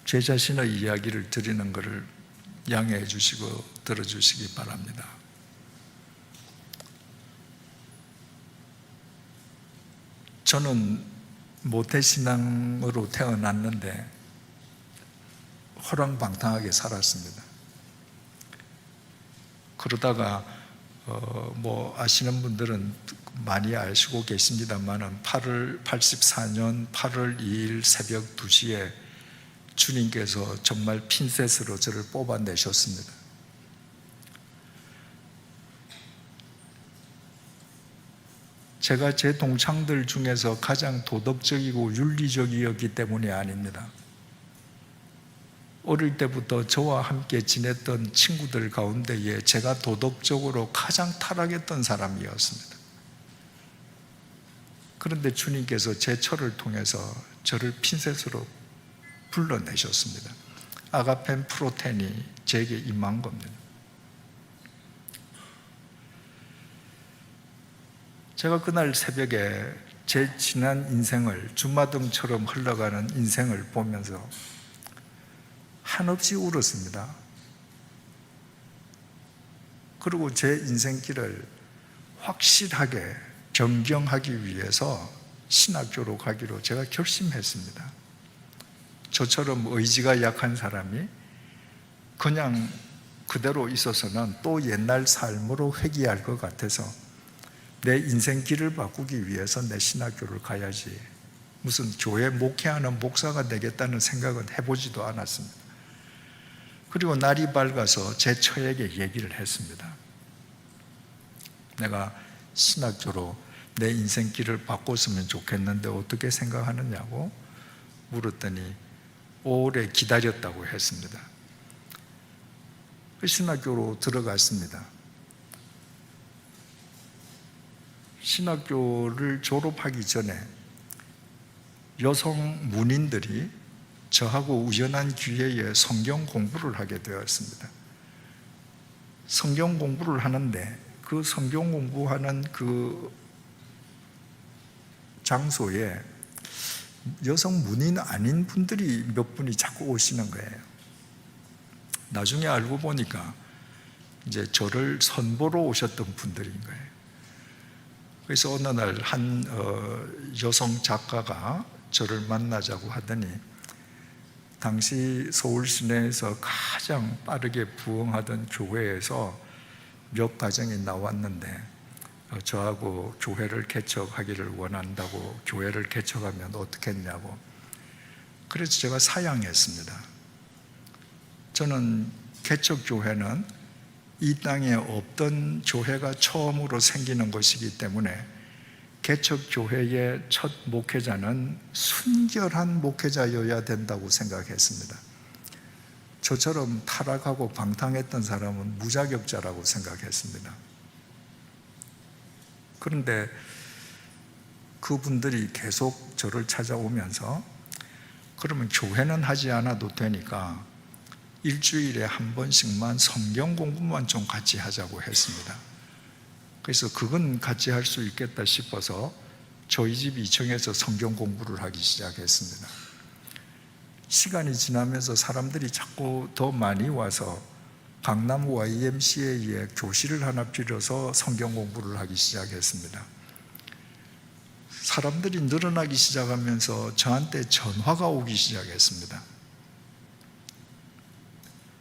제 자신의 이야기를 드리는 것을 양해해 주시고 들어주시기 바랍니다. 저는 모태신앙으로 태어났는데 호랑방탕하게 살았습니다. 그러다가 아시는 분들은 많이 아시고 계십니다만 84년 8월 2일 새벽 2시에 주님께서 정말 핀셋으로 저를 뽑아내셨습니다. 제가 제 동창들 중에서 가장 도덕적이고 윤리적이었기 때문이 아닙니다. 어릴 때부터 저와 함께 지냈던 친구들 가운데에 제가 도덕적으로 가장 타락했던 사람이었습니다. 그런데 주님께서 제 철을 통해서 저를 핀셋으로 불러내셨습니다. 아가펜 프로텐이 제게 임한 겁니다. 제가 그날 새벽에 제 지난 인생을, 주마등처럼 흘러가는 인생을 보면서 한없이 울었습니다. 그리고 제 인생길을 확실하게 변경하기 위해서 신학교로 가기로 제가 결심했습니다. 저처럼 의지가 약한 사람이 그냥 그대로 있어서는 또 옛날 삶으로 회귀할 것 같아서 내 인생길을 바꾸기 위해서 내 신학교를 가야지, 무슨 교회 목회하는 목사가 되겠다는 생각은 해보지도 않았습니다. 그리고 날이 밝아서 제 처에게 얘기를 했습니다. 내가 신학교로 내 인생길을 바꿨으면 좋겠는데 어떻게 생각하느냐고 물었더니 오래 기다렸다고 했습니다. 그 신학교로 들어갔습니다. 신학교를 졸업하기 전에 여성 문인들이 저하고 우연한 기회에 성경 공부를 하게 되었습니다. 성경 공부를 하는데 그 성경 공부하는 그 장소에 여성 문인 아닌 분들이 몇 분이 자꾸 오시는 거예요. 나중에 알고 보니까 이제 저를 선보러 오셨던 분들인 거예요. 그래서 어느 날 한 여성 작가가 저를 만나자고 하더니 당시 서울 시내에서 가장 빠르게 부흥하던 교회에서 몇 가정이 나왔는데 저하고 교회를 개척하기를 원한다고, 교회를 개척하면 어떻게 했냐고. 그래서 제가 사양했습니다. 저는 개척교회는 이 땅에 없던 교회가 처음으로 생기는 것이기 때문에 개척교회의 첫 목회자는 순결한 목회자여야 된다고 생각했습니다. 저처럼 타락하고 방탕했던 사람은 무자격자라고 생각했습니다. 그런데 그분들이 계속 저를 찾아오면서 그러면 교회는 하지 않아도 되니까 일주일에 한 번씩만 성경 공부만 좀 같이 하자고 했습니다. 그래서 그건 같이 할 수 있겠다 싶어서 저희 집 2층에서 성경 공부를 하기 시작했습니다. 시간이 지나면서 사람들이 자꾸 더 많이 와서 강남 YMCA에 교실을 하나 빌려서 성경 공부를 하기 시작했습니다. 사람들이 늘어나기 시작하면서 저한테 전화가 오기 시작했습니다.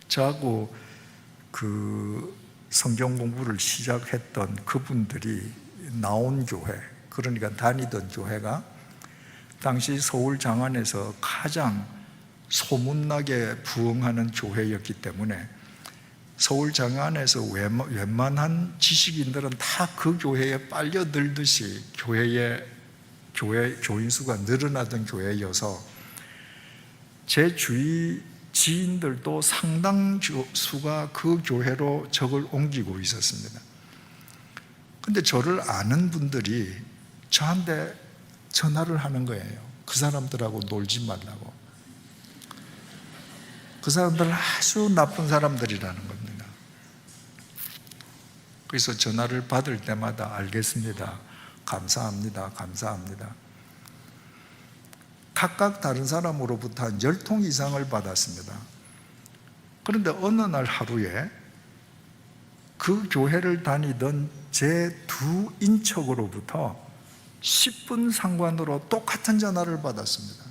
저하고 그 성경 공부를 시작했던 그분들이 나온 교회, 그러니까 다니던 교회가 당시 서울 장안에서 가장 소문나게 부흥하는 교회였기 때문에 서울 장안에서 웬만한 지식인들은 다 그 교회에 빨려들듯이 교회 교인 수가 늘어나던 교회여서 제 주위 지인들도 상당수가 그 교회로 적을 옮기고 있었습니다. 근데 저를 아는 분들이 저한테 전화를 하는 거예요. 그 사람들하고 놀지 말라고. 그 사람들은 아주 나쁜 사람들이라는 겁니다. 그래서 전화를 받을 때마다 알겠습니다, 감사합니다, 감사합니다. 각각 다른 사람으로부터 한 10통 이상을 받았습니다. 그런데 어느 날 하루에 그 교회를 다니던 제 두 인척으로부터 10분 상관으로 똑같은 전화를 받았습니다.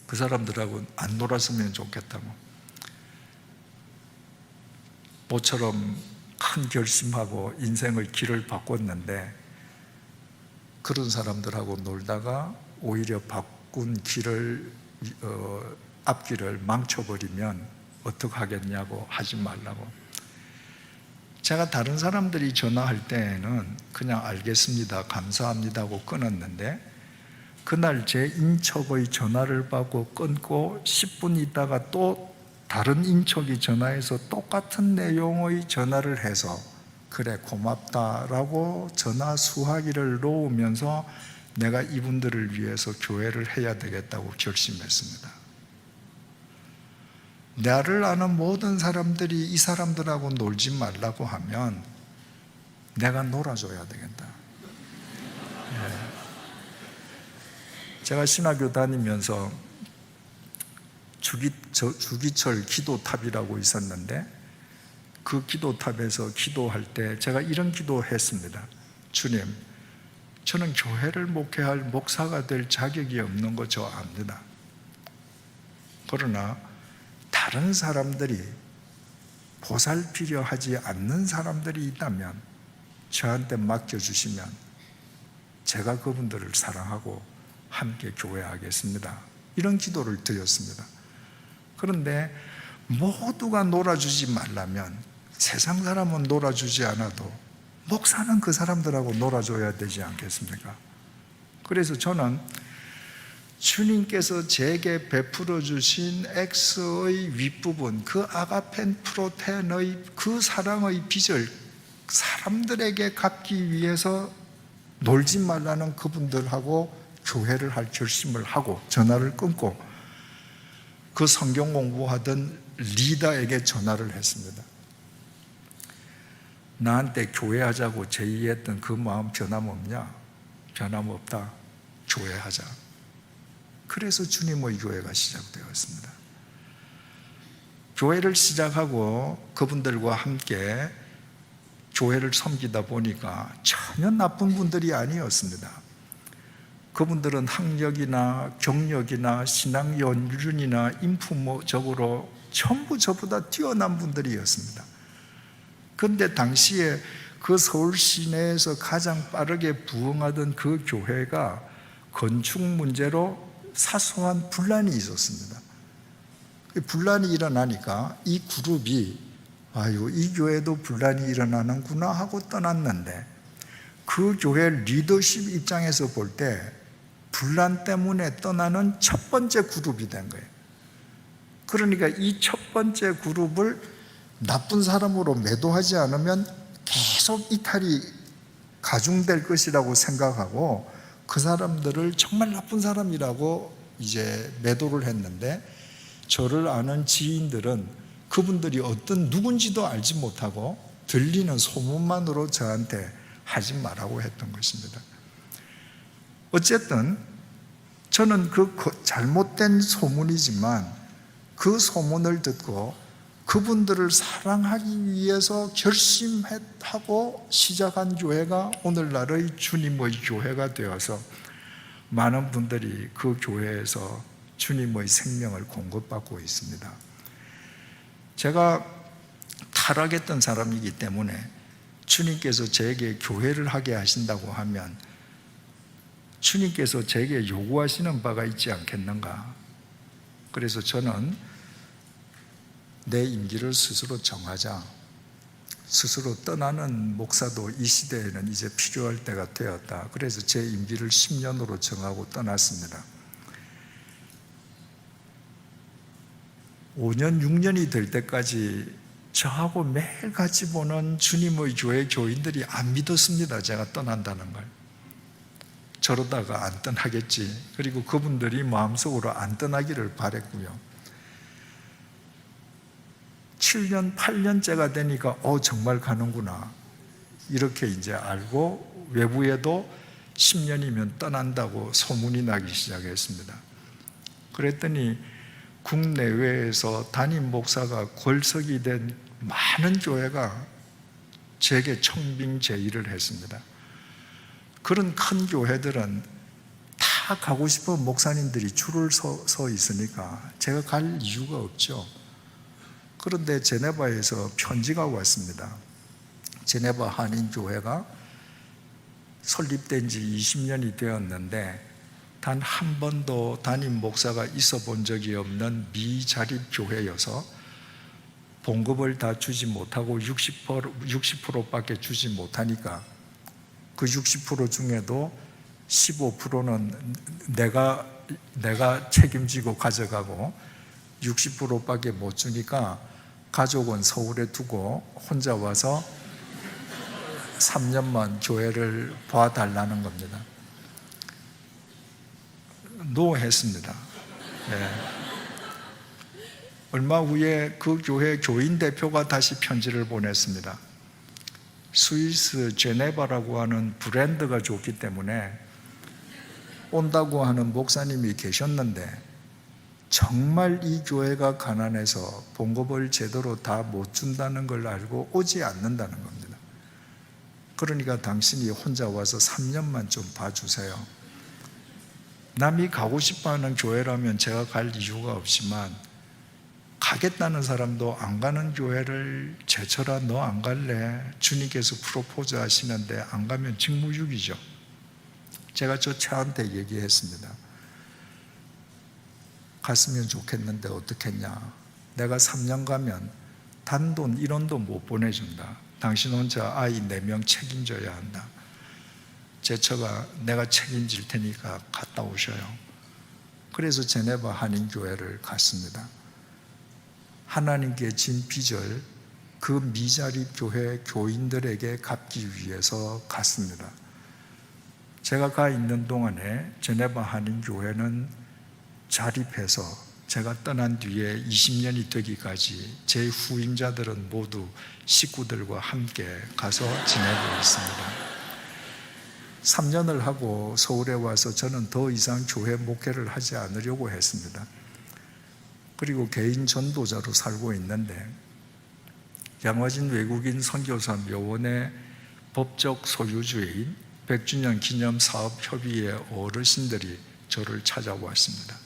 그 사람들하고 안 놀았으면 좋겠다고, 모처럼 큰 결심하고 인생의 길을 바꿨는데 그런 사람들하고 놀다가 오히려 바꾼 길을 앞길을 망쳐버리면 어떡하겠냐고, 하지 말라고. 제가 다른 사람들이 전화할 때에는 그냥 알겠습니다, 감사합니다 하고 끊었는데 그날 제 인척의 전화를 받고 끊고 10분 있다가 또 다른 인척이 전화해서 똑같은 내용의 전화를 해서 그래 고맙다라고 전화 수화기를 놓으면서 내가 이분들을 위해서 교회를 해야 되겠다고 결심했습니다. 나를 아는 모든 사람들이 이 사람들하고 놀지 말라고 하면 내가 놀아줘야 되겠다. 제가 신학교 다니면서 주기철 기도탑이라고 있었는데 그 기도탑에서 기도할 때 제가 이런 기도했습니다. 주님, 저는 교회를 목회할 목사가 될 자격이 없는 거 저 압니다. 그러나 다른 사람들이 보살피려 하지 않는 사람들이 있다면 저한테 맡겨주시면 제가 그분들을 사랑하고 함께 교회하겠습니다. 이런 기도를 드렸습니다. 그런데 모두가 놀아주지 말라면 세상 사람은 놀아주지 않아도 목사는 그 사람들하고 놀아줘야 되지 않겠습니까? 그래서 저는 주님께서 제게 베풀어 주신 X의 윗부분, 그 아가펜 프로텐의 그 사랑의 빚을 사람들에게 갚기 위해서 놀지 말라는 그분들하고 교회를 할 결심을 하고 전화를 끊고 그 성경 공부하던 리더에게 전화를 했습니다. 나한테 교회하자고 제의했던 그 마음 변함없냐? 변함없다. 교회하자. 그래서 주님의 교회가 시작되었습니다. 교회를 시작하고 그분들과 함께 교회를 섬기다 보니까 전혀 나쁜 분들이 아니었습니다. 그분들은 학력이나 경력이나 신앙 연륜이나 인품적으로 전부 저보다 뛰어난 분들이었습니다. 그런데 당시에 그 서울 시내에서 가장 빠르게 부흥하던 그 교회가 건축 문제로 사소한 분란이 있었습니다. 분란이 일어나니까 이 그룹이 아유, 이 교회도 분란이 일어나는구나 하고 떠났는데 그 교회 리더십 입장에서 볼 때 분란 때문에 떠나는 첫 번째 그룹이 된 거예요. 그러니까 이 첫 번째 그룹을 나쁜 사람으로 매도하지 않으면 계속 이탈이 가중될 것이라고 생각하고 그 사람들을 정말 나쁜 사람이라고 이제 매도를 했는데 저를 아는 지인들은 그분들이 어떤 누군지도 알지 못하고 들리는 소문만으로 저한테 하지 말라고 했던 것입니다. 어쨌든 저는 그 잘못된 소문이지만 그 소문을 듣고 그분들을 사랑하기 위해서 결심하고 시작한 교회가 오늘날의 주님의 교회가 되어서 많은 분들이 그 교회에서 주님의 생명을 공급받고 있습니다. 제가 타락했던 사람이기 때문에 주님께서 제게 교회를 하게 하신다고 하면 주님께서 제게 요구하시는 바가 있지 않겠는가? 그래서 저는 내 임기를 스스로 정하자. 스스로 떠나는 목사도 이 시대에는 이제 필요할 때가 되었다. 그래서 제 임기를 10년으로 정하고 떠났습니다. 5년, 6년이 될 때까지 저하고 매일 같이 보는 주님의 교회 교인들이 안 믿었습니다. 제가 떠난다는 걸. 저러다가 안 떠나겠지. 그리고 그분들이 마음속으로 안 떠나기를 바랬고요. 7년, 8년째가 되니까 정말 가는구나. 이렇게 이제 알고 외부에도 10년이면 떠난다고 소문이 나기 시작했습니다. 그랬더니 국내외에서 담임 목사가 골석이 된 많은 교회가 제게 청빙제의를 했습니다. 그런 큰 교회들은 다 가고 싶은 목사님들이 줄을 서 있으니까 제가 갈 이유가 없죠. 그런데 제네바에서 편지가 왔습니다. 제네바 한인교회가 설립된 지 20년이 되었는데 단 한 번도 담임 목사가 있어 본 적이 없는 미자립교회여서 봉급을 다 주지 못하고 60%밖에 주지 못하니까 그 60% 중에도 15%는 내가 책임지고 가져가고 60%밖에 못 주니까 가족은 서울에 두고 혼자 와서 3년만 교회를 봐달라는 겁니다. 노했습니다. 네. 얼마 후에 그 교회 교인 대표가 다시 편지를 보냈습니다. 스위스 제네바라고 하는 브랜드가 좋기 때문에 온다고 하는 목사님이 계셨는데 정말 이 교회가 가난해서 봉급을 제대로 다 못 준다는 걸 알고 오지 않는다는 겁니다. 그러니까 당신이 혼자 와서 3년만 좀 봐주세요. 남이 가고 싶어하는 교회라면 제가 갈 이유가 없지만 가겠다는 사람도 안 가는 교회를 제쳐라, 너 안 갈래? 주님께서 프로포즈 하시는데 안 가면 직무유기죠. 제가 저 차한테 얘기했습니다. 갔으면 좋겠는데 어떻겠냐? 내가 3년 가면 단돈 1원도 못 보내준다. 당신 혼자 아이 4명 책임져야 한다. 제 처가 내가 책임질 테니까 갔다 오셔요. 그래서 제네바 한인교회를 갔습니다. 하나님께 진 빚을 그 미자립 교회 교인들에게 갚기 위해서 갔습니다. 제가 가 있는 동안에 제네바 한인교회는 자립해서 제가 떠난 뒤에 20년이 되기까지 제 후임자들은 모두 식구들과 함께 가서 지내고 있습니다. 3년을 하고 서울에 와서 저는 더 이상 교회 목회를 하지 않으려고 했습니다. 그리고 개인 전도자로 살고 있는데 양화진 외국인 선교사 묘원의 법적 소유주인 100주년 기념 사업 협의회 어르신들이 저를 찾아왔습니다.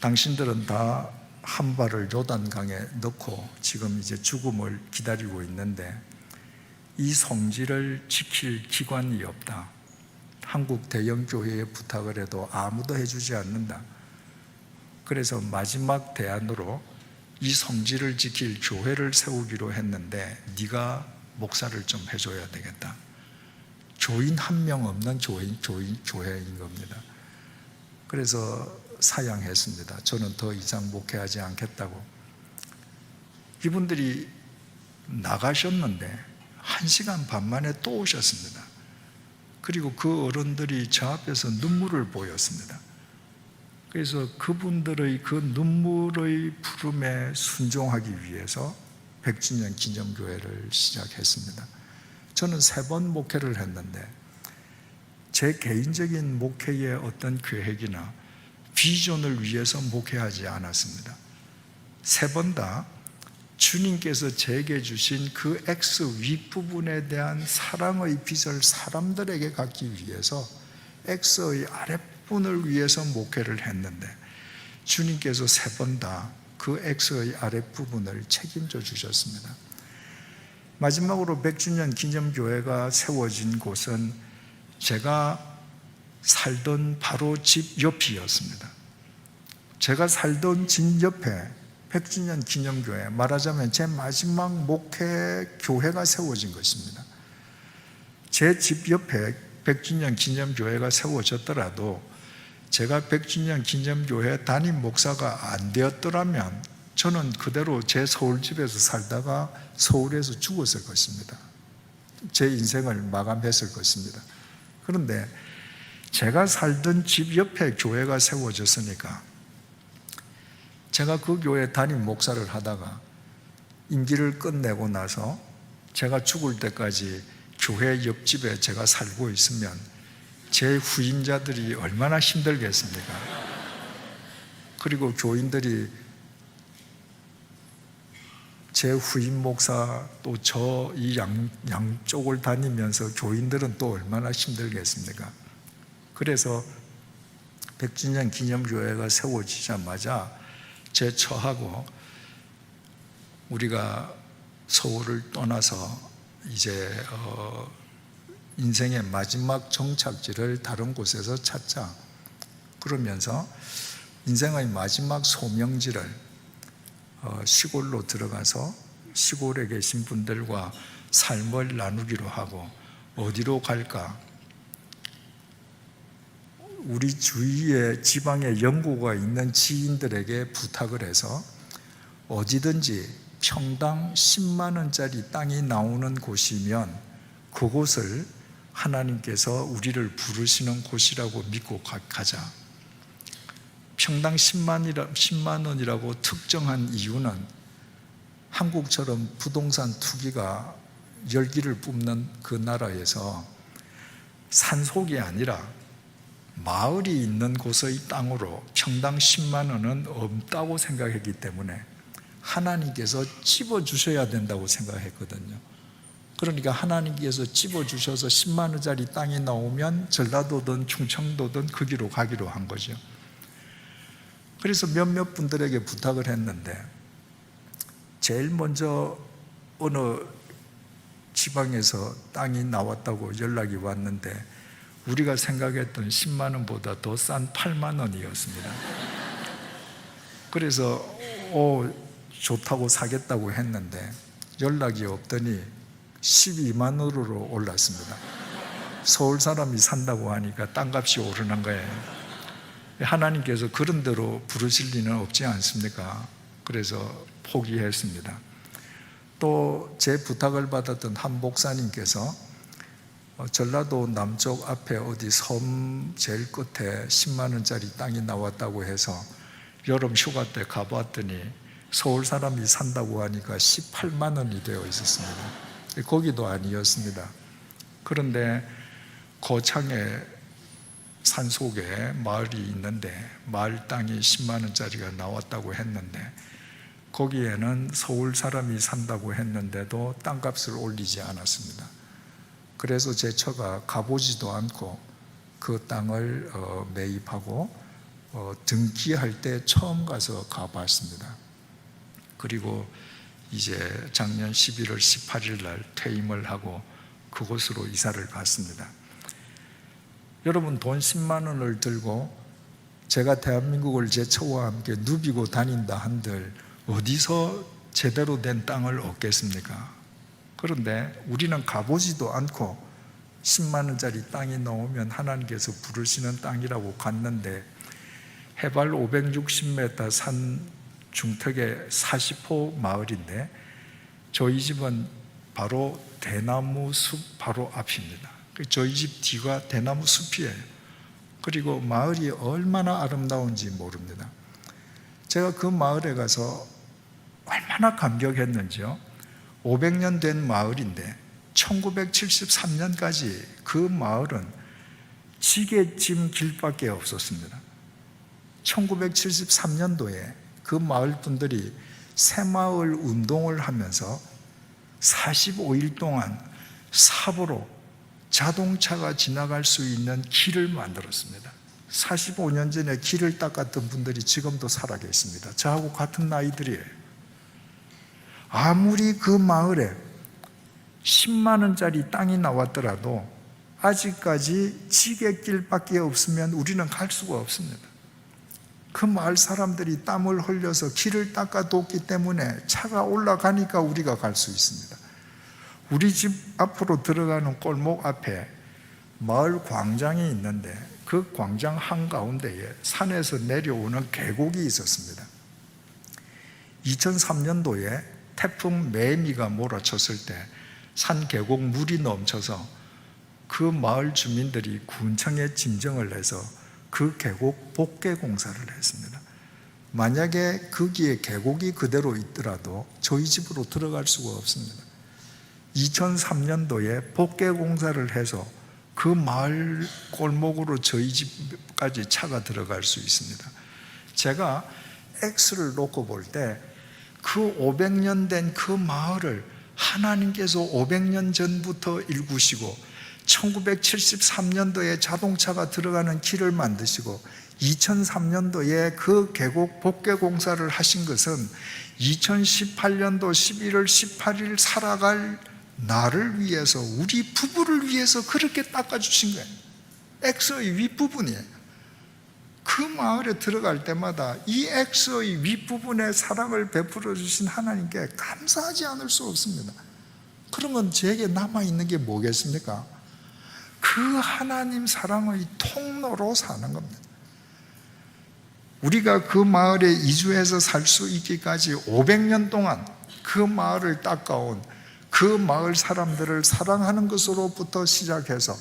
당신들은 다 한 발을 요단강에 넣고 지금 이제 죽음을 기다리고 있는데 이 성질을 지킬 기관이 없다. 한국 대형교회에 부탁을 해도 아무도 해주지 않는다. 그래서 마지막 대안으로 이 성질을 지킬 교회를 세우기로 했는데 네가 목사를 좀 해줘야 되겠다. 교인 한 명 없는 교회인 겁니다. 그래서 사양했습니다. 저는 더 이상 목회하지 않겠다고. 이분들이 나가셨는데 1시간 반 만에 또 오셨습니다. 그리고 그 어른들이 저 앞에서 눈물을 보였습니다. 그래서 그분들의 그 눈물의 부름에 순종하기 위해서 100주년 기념교회를 시작했습니다. 저는 3번 목회를 했는데 제 개인적인 목회의 어떤 계획이나 비전을 위해서 목회하지 않았습니다. 3번 다 주님께서 제게 주신 그 X 윗부분에 대한 사랑의 빛을 사람들에게 갖기 위해서 X의 아랫부분을 위해서 목회를 했는데 주님께서 3번 다 그 X의 아랫부분을 책임져 주셨습니다. 마지막으로 100주년 기념교회가 세워진 곳은 제가 살던 바로 집 옆이었습니다. 제가 살던 집 옆에 100주년 기념교회, 말하자면 제 마지막 목회 교회가 세워진 것입니다. 제 집 옆에 100주년 기념교회가 세워졌더라도 제가 100주년 기념교회 담임 목사가 안 되었더라면 저는 그대로 제 서울집에서 살다가 서울에서 죽었을 것입니다. 제 인생을 마감했을 것입니다. 그런데 제가 살던 집 옆에 교회가 세워졌으니까 제가 그 교회 담임 목사를 하다가 임기를 끝내고 나서 제가 죽을 때까지 교회 옆집에 제가 살고 있으면 제 후임자들이 얼마나 힘들겠습니까? 그리고 교인들이 제 후임 목사 또 저 이 양쪽을 다니면서 교인들은 또 얼마나 힘들겠습니까? 그래서 백주년 기념교회가 세워지자마자 제 처하고 우리가 서울을 떠나서 이제 인생의 마지막 정착지를 다른 곳에서 찾자. 그러면서 인생의 마지막 소명지를 시골로 들어가서 시골에 계신 분들과 삶을 나누기로 하고 어디로 갈까? 우리 주위에 지방에 연고가 있는 지인들에게 부탁을 해서 어디든지 평당 10만 원짜리 땅이 나오는 곳이면 그곳을 하나님께서 우리를 부르시는 곳이라고 믿고 가자. 평당 10만 원이라고 특정한 이유는 한국처럼 부동산 투기가 열기를 뿜는 그 나라에서 산속이 아니라 마을이 있는 곳의 땅으로 평당 10만 원은 없다고 생각했기 때문에 하나님께서 찝어주셔야 된다고 생각했거든요. 그러니까 하나님께서 찝어주셔서 10만 원짜리 땅이 나오면 전라도든 충청도든 거기로 가기로 한 거죠. 그래서 몇몇 분들에게 부탁을 했는데 제일 먼저 어느 지방에서 땅이 나왔다고 연락이 왔는데 우리가 생각했던 10만 원보다 더 싼 8만 원이었습니다. 그래서 좋다고 사겠다고 했는데 연락이 없더니 12만 원으로 올랐습니다. 서울 사람이 산다고 하니까 땅값이 오르는 거예요. 하나님께서 그런 대로 부르실 리는 없지 않습니까? 그래서 포기했습니다. 또 제 부탁을 받았던 한 목사님께서 전라도 남쪽 앞에 어디 섬 제일 끝에 10만 원짜리 땅이 나왔다고 해서 여름 휴가 때 가봤더니 서울 사람이 산다고 하니까 18만 원이 되어 있었습니다. 거기도 아니었습니다. 그런데 거창에 산속에 마을이 있는데 마을 땅이 10만 원짜리가 나왔다고 했는데 거기에는 서울 사람이 산다고 했는데도 땅값을 올리지 않았습니다. 그래서 제 처가 가보지도 않고 그 땅을 매입하고 등기할 때 처음 가서 가봤습니다. 그리고 이제 작년 11월 18일 날 퇴임을 하고 그곳으로 이사를 갔습니다. 여러분, 돈 10만 원을 들고 제가 대한민국을 제 처와 함께 누비고 다닌다 한들 어디서 제대로 된 땅을 얻겠습니까? 그런데 우리는 가보지도 않고 10만 원짜리 땅이 나오면 하나님께서 부르시는 땅이라고 갔는데 해발 560m 산 중턱의 40호 마을인데 저희 집은 바로 대나무 숲 바로 앞입니다. 저희 집 뒤가 대나무 숲이에요. 그리고 마을이 얼마나 아름다운지 모릅니다. 제가 그 마을에 가서 얼마나 감격했는지요. 500년 된 마을인데 1973년까지 그 마을은 지게짐 길밖에 없었습니다. 1973년도에 그 마을 분들이 새마을 운동을 하면서 45일 동안 삽으로 자동차가 지나갈 수 있는 길을 만들었습니다. 45년 전에 길을 닦았던 분들이 지금도 살아계십니다. 저하고 같은 나이들이에요. 아무리 그 마을에 10만 원짜리 땅이 나왔더라도 아직까지 지게길밖에 없으면 우리는 갈 수가 없습니다. 그 마을 사람들이 땀을 흘려서 길을 닦아뒀기 때문에 차가 올라가니까 우리가 갈 수 있습니다. 우리 집 앞으로 들어가는 골목 앞에 마을 광장이 있는데 그 광장 한가운데에 산에서 내려오는 계곡이 있었습니다. 2003년도에 태풍 매미가 몰아쳤을 때 산 계곡 물이 넘쳐서 그 마을 주민들이 군청에 진정을 해서 그 계곡 복개 공사를 했습니다. 만약에 거기에 계곡이 그대로 있더라도 저희 집으로 들어갈 수가 없습니다. 2003년도에 복개 공사를 해서 그 마을 골목으로 저희 집까지 차가 들어갈 수 있습니다. 제가 X를 놓고 볼 때 그 500년 된 그 마을을 하나님께서 500년 전부터 일구시고 1973년도에 자동차가 들어가는 길을 만드시고 2003년도에 그 계곡 복개 공사를 하신 것은 2018년도 11월 18일 살아갈 나를 위해서, 우리 부부를 위해서 그렇게 닦아주신 거예요. X의 윗부분이에요. 그 마을에 들어갈 때마다 이 X의 윗부분에 사랑을 베풀어 주신 하나님께 감사하지 않을 수 없습니다. 그러면 제게 남아있는 게 뭐겠습니까? 그 하나님 사랑의 통로로 사는 겁니다. 우리가 그 마을에 이주해서 살 수 있기까지 500년 동안 그 마을을 닦아온 그 마을 사람들을 사랑하는 것으로부터 시작해서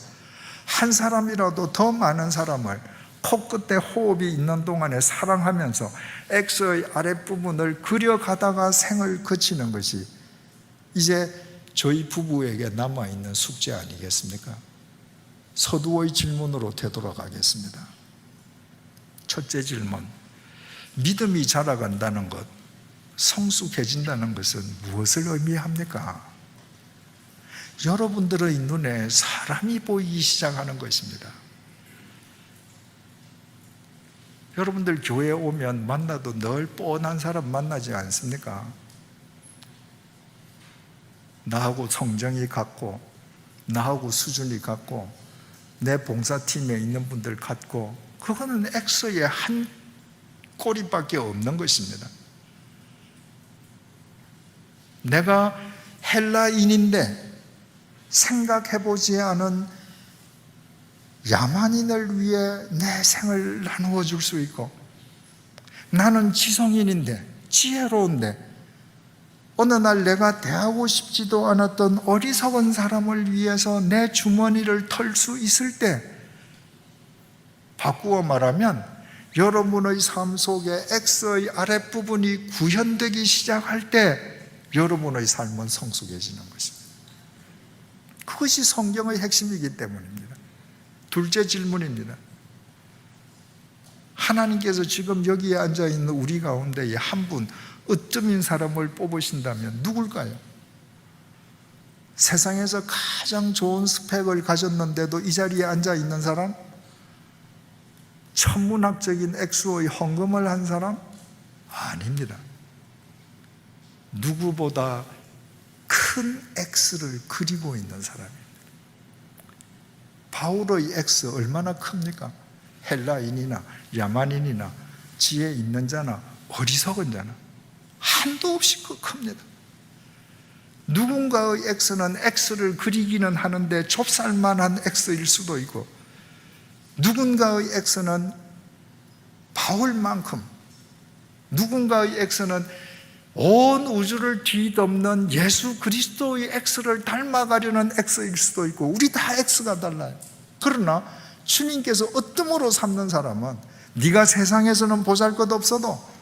한 사람이라도 더 많은 사람을 코끝에 호흡이 있는 동안에 사랑하면서 X의 아랫부분을 그려가다가 생을 그치는 것이 이제 저희 부부에게 남아있는 숙제 아니겠습니까? 서두의 질문으로 되돌아가겠습니다. 첫째 질문, 믿음이 자라간다는 것, 성숙해진다는 것은 무엇을 의미합니까? 여러분들의 눈에 사람이 보이기 시작하는 것입니다. 여러분들 교회에 오면 만나도 늘 뻔한 사람 만나지 않습니까? 나하고 성정이 같고 나하고 수준이 같고 내 봉사팀에 있는 분들 같고, 그거는 X의 한 꼬리밖에 없는 것입니다. 내가 헬라인인데 생각해보지 않은 야만인을 위해 내 생을 나누어 줄 수 있고, 나는 지성인인데 지혜로운데 어느 날 내가 대하고 싶지도 않았던 어리석은 사람을 위해서 내 주머니를 털 수 있을 때, 바꾸어 말하면 여러분의 삶 속에 X의 아랫부분이 구현되기 시작할 때 여러분의 삶은 성숙해지는 것입니다. 그것이 성경의 핵심이기 때문입니다. 둘째 질문입니다. 하나님께서 지금 여기에 앉아있는 우리 가운데 한 분, 으뜸인 사람을 뽑으신다면 누굴까요? 세상에서 가장 좋은 스펙을 가졌는데도 이 자리에 앉아있는 사람? 천문학적인 X의 헌금을 한 사람? 아닙니다. 누구보다 큰 X를 그리고 있는 사람입니다. 바울의 X 얼마나 큽니까? 헬라인이나 야만인이나 지혜 있는 자나 어리석은 자나 한도 없이 큽니다. 누군가의 X는 X를 그리기는 하는데 좁쌀만한 X일 수도 있고, 누군가의 X는 바울만큼, 누군가의 X는 온 우주를 뒤덮는 예수 그리스도의 X를 닮아가려는 X일 수도 있고, 우리 다 X가 달라요. 그러나 주님께서 으뜸으로 삼는 사람은 네가 세상에서는 보잘것없어도,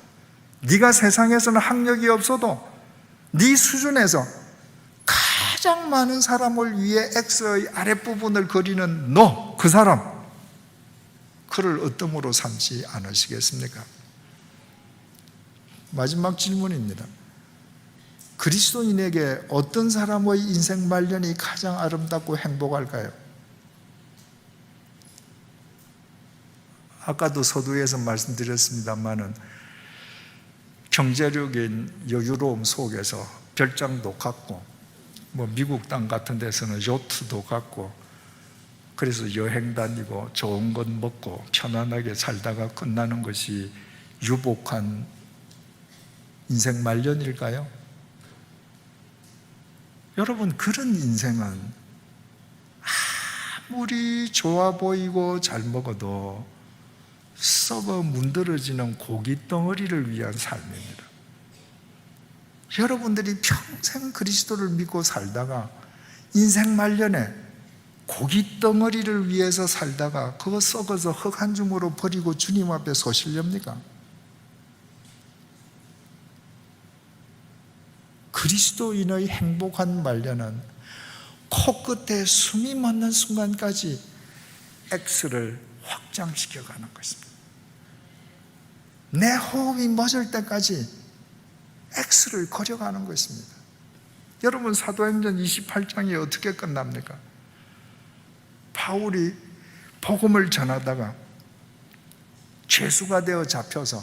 네가 세상에서는 학력이 없어도 네 수준에서 가장 많은 사람을 위해 X의 아랫부분을 그리는 너, 그 사람, 그를 으뜸으로 삼지 않으시겠습니까? 마지막 질문입니다. 그리스도인에게 어떤 사람의 인생 말년이 가장 아름답고 행복할까요? 아까도 서두에서 말씀드렸습니다만은 경제력인 여유로움 속에서 별장도 갖고, 미국 땅 같은 데서는 요트도 갖고, 그래서 여행 다니고 좋은 것 먹고 편안하게 살다가 끝나는 것이 유복한 인생 말년일까요? 여러분, 그런 인생은 아무리 좋아 보이고 잘 먹어도 썩어 문드러지는 고기 덩어리를 위한 삶입니다. 여러분들이 평생 그리스도를 믿고 살다가 인생 말년에 고기 덩어리를 위해서 살다가 그거 썩어서 흙 한 줌으로 버리고 주님 앞에 서시렵니까? 그리스도인의 행복한 말년은 코끝에 숨이 멎는 순간까지 X를 확장시켜가는 것입니다. 내 호흡이 멎을 때까지 X를 그려가는 것입니다. 여러분, 사도행전 28장이 어떻게 끝납니까? 바울이 복음을 전하다가 죄수가 되어 잡혀서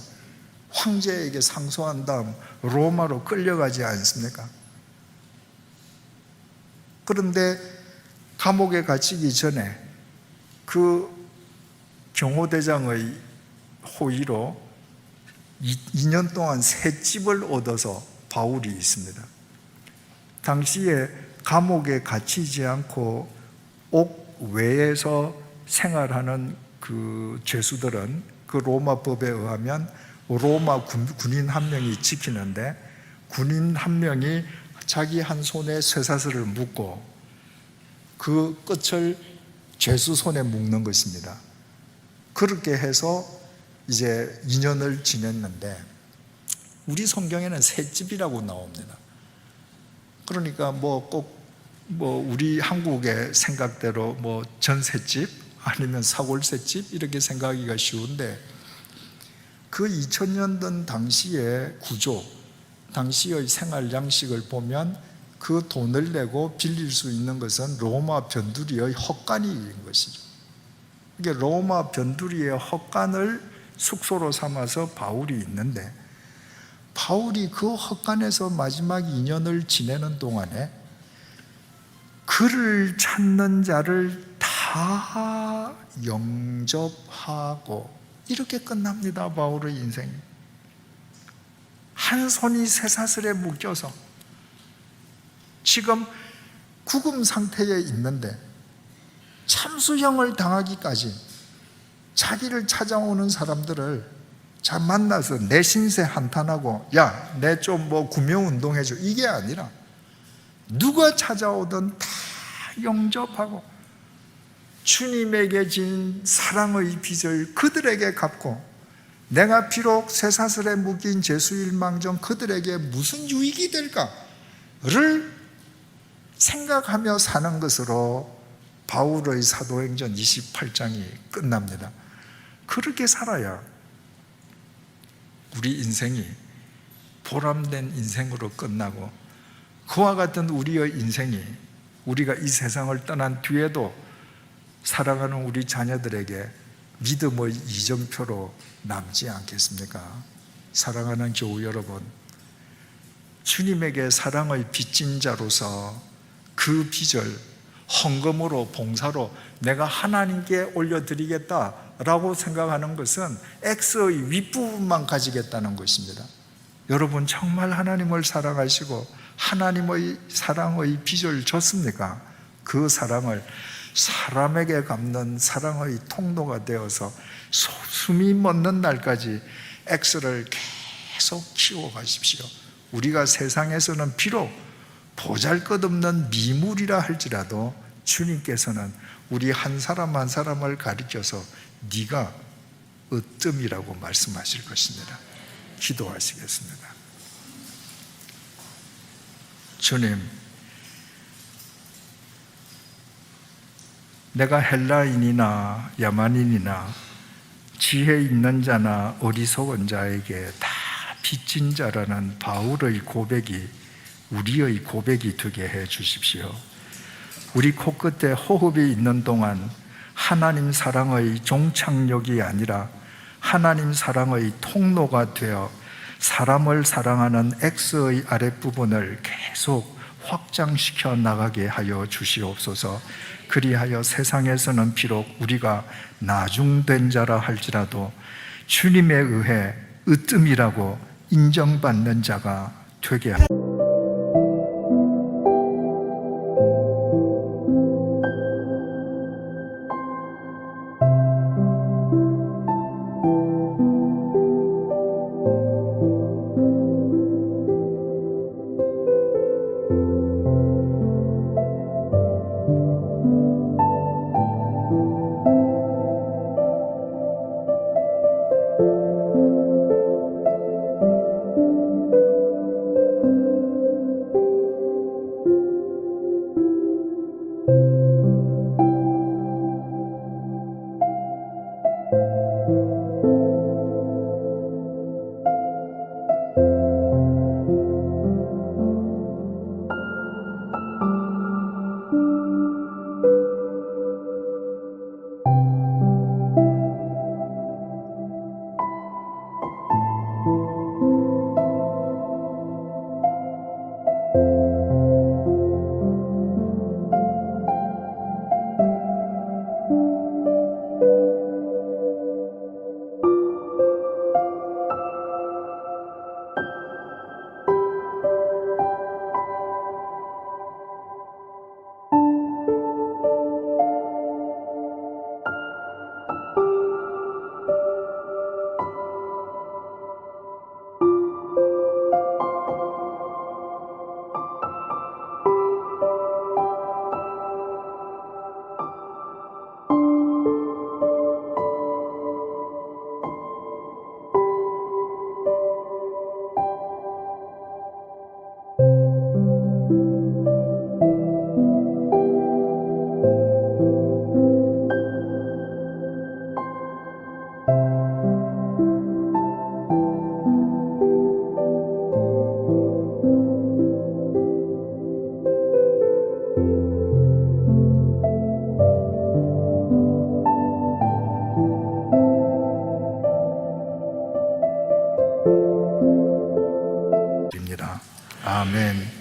황제에게 상소한 다음 로마로 끌려가지 않습니까? 그런데 감옥에 갇히기 전에 그 경호대장의 호의로 2년 동안 새 집을 얻어서 바울이 있습니다. 당시에 감옥에 갇히지 않고 옥 외에서 생활하는 그 죄수들은 그 로마 법에 의하면 로마 군인 한 명이 지키는데, 군인 한 명이 자기 한 손에 쇠사슬을 묶고 그 끝을 죄수 손에 묶는 것입니다. 그렇게 해서 이제 2년을 지냈는데, 우리 성경에는 셋집이라고 나옵니다. 그러니까 꼭 우리 한국의 생각대로 전셋집 아니면 사골셋집 이렇게 생각하기가 쉬운데, 그 2000년 전 당시의 구조, 당시의 생활 양식을 보면 그 돈을 내고 빌릴 수 있는 것은 로마 변두리의 헛간인 것이죠. 이게 로마 변두리의 헛간을 숙소로 삼아서 바울이 있는데, 바울이 그 헛간에서 마지막 2년을 지내는 동안에 그를 찾는 자를 다 영접하고, 이렇게 끝납니다. 바울의 인생이. 한 손이 쇠사슬에 묶여서 지금 구금 상태에 있는데 참수형을 당하기까지 자기를 찾아오는 사람들을 잘 만나서 내 신세 한탄하고, 야, 내 좀 구명운동해줘, 이게 아니라 누가 찾아오든 다 영접하고 주님에게 진 사랑의 빚을 그들에게 갚고, 내가 비록 쇠사슬에 묶인 죄수일망정 그들에게 무슨 유익이 될까를 생각하며 사는 것으로 바울의 사도행전 28장이 끝납니다. 그렇게 살아야 우리 인생이 보람된 인생으로 끝나고, 그와 같은 우리의 인생이 우리가 이 세상을 떠난 뒤에도 사랑하는 우리 자녀들에게 믿음의 이정표로 남지 않겠습니까? 사랑하는 교우 여러분, 주님에게 사랑의 빚진 자로서 그 빚을 헌금으로, 봉사로 내가 하나님께 올려드리겠다라고 생각하는 것은 X의 윗부분만 가지겠다는 것입니다. 여러분, 정말 하나님을 사랑하시고 하나님의 사랑의 빚을 줬습니까? 그 사랑을 사람에게 갚는 사랑의 통로가 되어서 숨이 멎는 날까지 X를 계속 키워가십시오. 우리가 세상에서는 비록 보잘것없는 미물이라 할지라도 주님께서는 우리 한 사람 한 사람을 가리켜서 네가 으뜸이라고 말씀하실 것입니다. 기도하시겠습니다. 주님, 내가 헬라인이나 야만인이나 지혜 있는 자나 어리석은 자에게 다 빚진 자라는 바울의 고백이 우리의 고백이 되게 해 주십시오. 우리 코끝에 호흡이 있는 동안 하나님 사랑의 종착역이 아니라 하나님 사랑의 통로가 되어 사람을 사랑하는 X의 아랫부분을 계속 확장시켜 나가게 하여 주시옵소서. 그리하여 세상에서는 비록 우리가 나중된 자라 할지라도 주님에 의해 으뜸이라고 인정받는 자가 되게 하옵소서. 아멘.